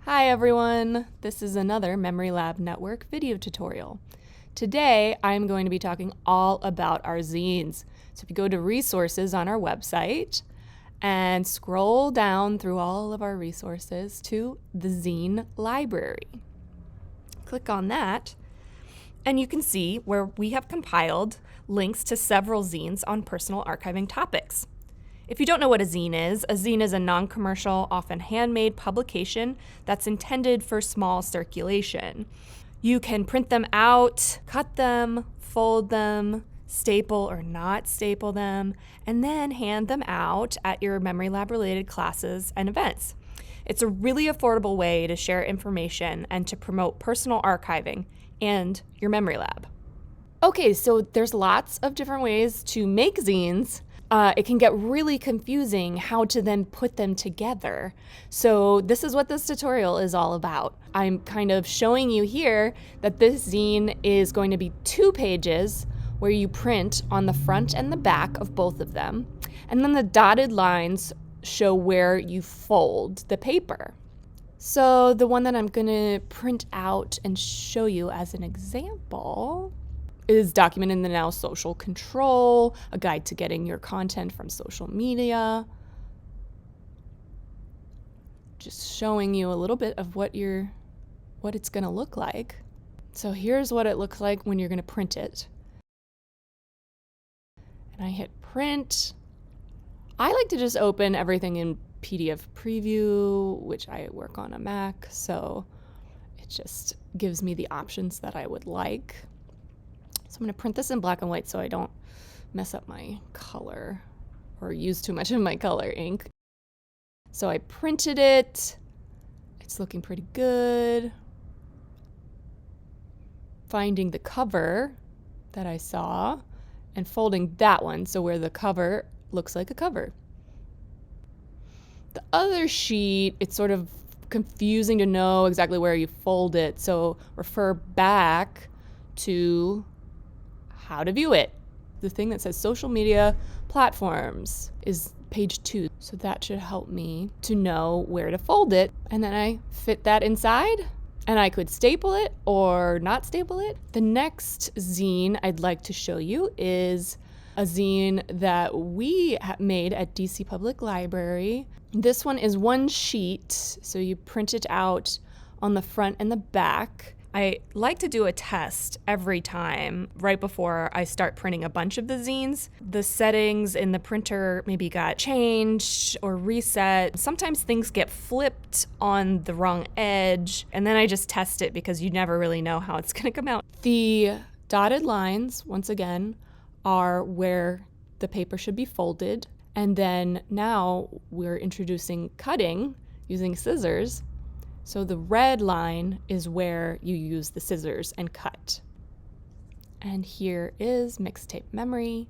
Hi everyone, this is another MemLab Network video tutorial. Today I'm going to be talking all about our zines. So if you go to resources on our website and scroll down through all of our resources to the zine library. Click on that and you can see where we have compiled links to several zines on personal archiving topics. If you don't know what a zine is a non-commercial, often handmade publication that's intended for small circulation. You can print them out, cut them, fold them, staple or not staple them, and then hand them out at your MemLab related classes and events. It's a really affordable way to share information and to promote personal archiving and your MemLab. Okay, so there's lots of different ways to make zines. It can get really confusing how to then put them together. So this is what this tutorial is all about. I'm kind of showing you here that this zine is going to be 2 pages where you print on the front and the back of both of them. And then the dotted lines show where you fold the paper. So the one that I'm going to print out and show you as an example is Document in the Now Social Control, a guide to getting your content from social media. Just showing you a little bit of what it's gonna look like. So here's what it looks like when you're gonna print it. And I hit print. I like to just open everything in PDF preview, which I work on a Mac, so it just gives me the options that I would like. So I'm going to print this in black and white so I don't mess up my color or use too much of my color ink. So I printed it. It's looking pretty good. Finding the cover that I saw and folding that one so where the cover looks like a cover. The other sheet, it's sort of confusing to know exactly where you fold it, so refer back to how to view it. The thing that says social media platforms is page 2. So that should help me to know where to fold it. And then I fit that inside and I could staple it or not staple it. The next zine I'd like to show you is a zine that we made at DC Public Library. This one is 1 sheet, so you print it out on the front and the back. I like to do a test every time right before I start printing a bunch of the zines. The settings in the printer maybe got changed or reset. Sometimes things get flipped on the wrong edge, and then I just test it because you never really know how it's gonna come out. The dotted lines, once again, are where the paper should be folded. And then now we're introducing cutting using scissors. So the red line is where you use the scissors and cut. And here is mixtape memory.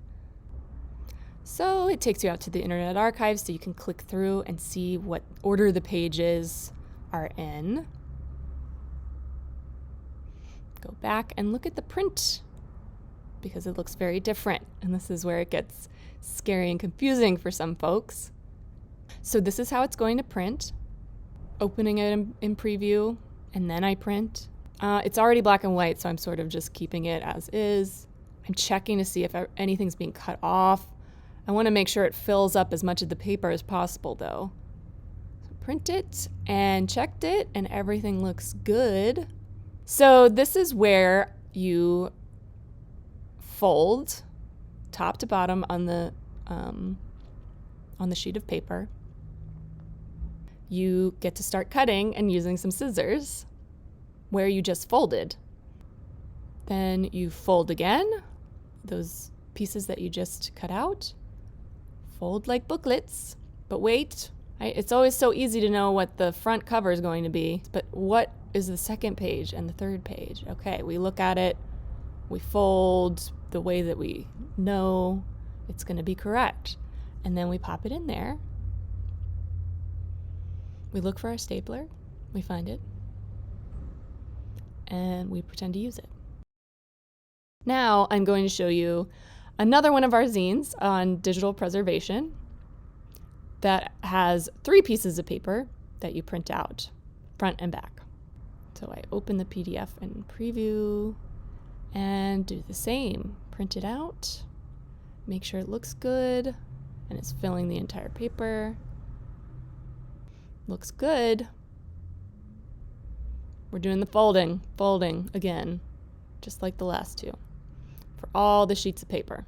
So it takes you out to the Internet Archive so you can click through and see what order the pages are in. Go back and look at the print because it looks very different. And this is where it gets scary and confusing for some folks. So this is how it's going to print. Opening it in preview, and then I print. It's already black and white, so I'm sort of just keeping it as is. I'm checking to see if anything's being cut off. I want to make sure it fills up as much of the paper as possible, though. So print it and checked it, and everything looks good. So this is where you fold top to bottom on the sheet of paper. You get to start cutting and using some scissors where you just folded. Then you fold again, those pieces that you just cut out. Fold like booklets, but wait, it's always so easy to know what the front cover is going to be, but what is the second page and the third page? Okay, we look at it, we fold the way that we know it's going to be correct, and then we pop it in there. We look for our stapler, we find it, and we pretend to use it. Now I'm going to show you another one of our zines on digital preservation that has 3 pieces of paper that you print out. front and back. So I open the PDF and preview and do the same. Print it out, make sure it looks good and it's filling the entire paper. Looks good. We're doing the folding again, just like the last two, for all the sheets of paper.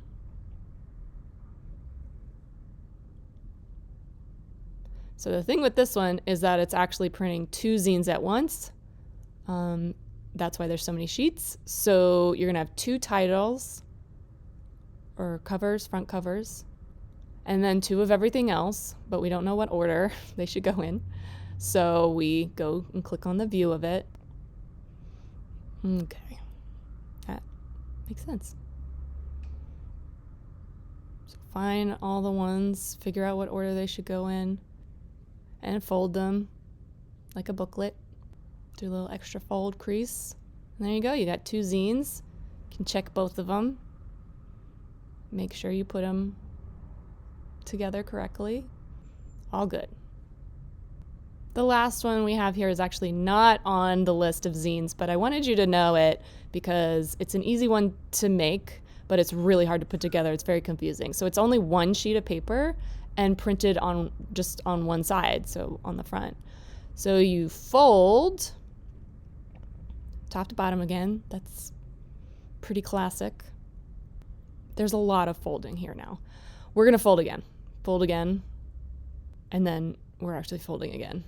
So the thing with this one is that it's actually printing 2 zines at once. That's why there's so many sheets. So you're gonna have 2 titles or covers, front covers, and then 2 of everything else, but we don't know what order they should go in. So we go and click on the view of it. Okay, that makes sense. So find all the ones, figure out what order they should go in, and fold them like a booklet. Do a little extra fold crease. And there you go, you got 2 zines. You can check both of them. Make sure you put them together correctly. All good. The last one we have here is actually not on the list of zines, but I wanted you to know it because it's an easy one to make, but it's really hard to put together. It's very confusing. So it's only 1 sheet of paper and printed on just on one side, so on the front. So you fold top to bottom again. That's pretty classic. There's a lot of folding here now. We're gonna fold again, and then we're actually folding again.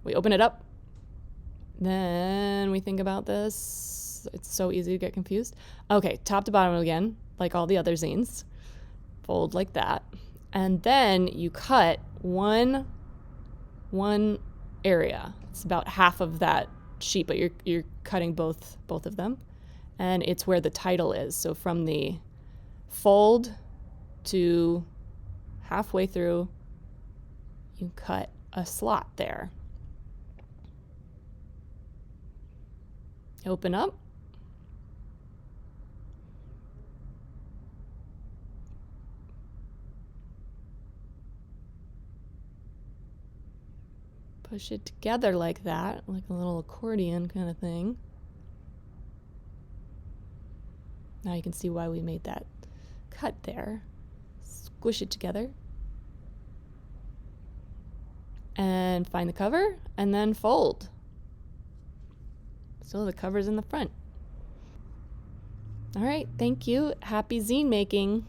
We open it up, then we think about this. It's so easy to get confused. Okay, top to bottom again, like all the other zines. Fold like that. And then you cut one area. It's about half of that sheet, but you're cutting both of them. And it's where the title is. So from the fold to halfway through, you cut a slot there. Open up. Push it together like that, like a little accordion kind of thing. Now you can see why we made that cut there. Squish it together. And find the cover, and then fold. So the cover's in the front. All right, thank you. Happy zine making.